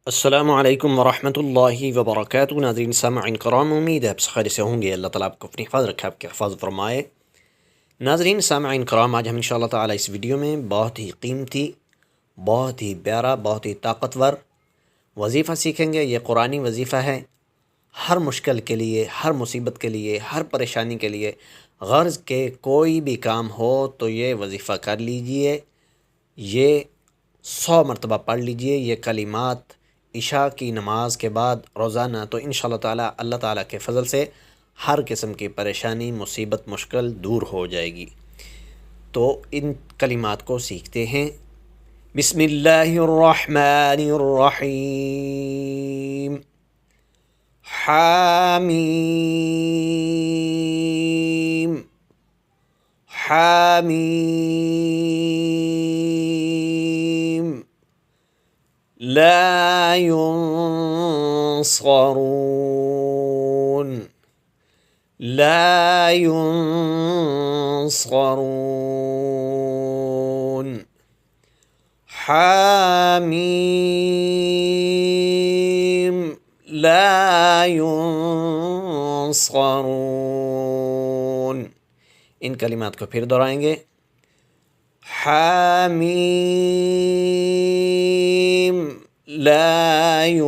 السلام علیکم ورحمۃ اللہ وبرکاتہ ناظرین سامعین کرام، امید ہے آپ خیر سے ہوں گے۔ اللہ تعالیٰ آپ کو اپنی حفاظت رکھے، آپ کی حفاظت فرمائے۔ ناظرین سامعین کرام، آج ہم انشاءاللہ تعالیٰ اس ویڈیو میں بہت ہی قیمتی، بہت ہی پیارا، بہت ہی طاقتور وظیفہ سیکھیں گے۔ یہ قرآنی وظیفہ ہے، ہر مشکل کے لیے، ہر مصیبت کے لیے، ہر پریشانی کے لیے، غرض کے کوئی بھی کام ہو تو یہ وظیفہ کر لیجئے۔ یہ 100 مرتبہ پڑھ لیجئے یہ کلمات عشاء کی نماز کے بعد روزانہ، تو انشاءاللہ تعالی اللہ تعالیٰ کے فضل سے ہر قسم کی پریشانی، مصیبت، مشکل دور ہو جائے گی۔ تو ان کلمات کو سیکھتے ہیں۔ بسم اللہ الرحمن الرحیم۔ حامیم حامیم لا ينصرون لا ينصرون حامیم لا ينصرون۔ ان کلمات کو پھر دہرائیں گے۔ حامیم لا ينصرون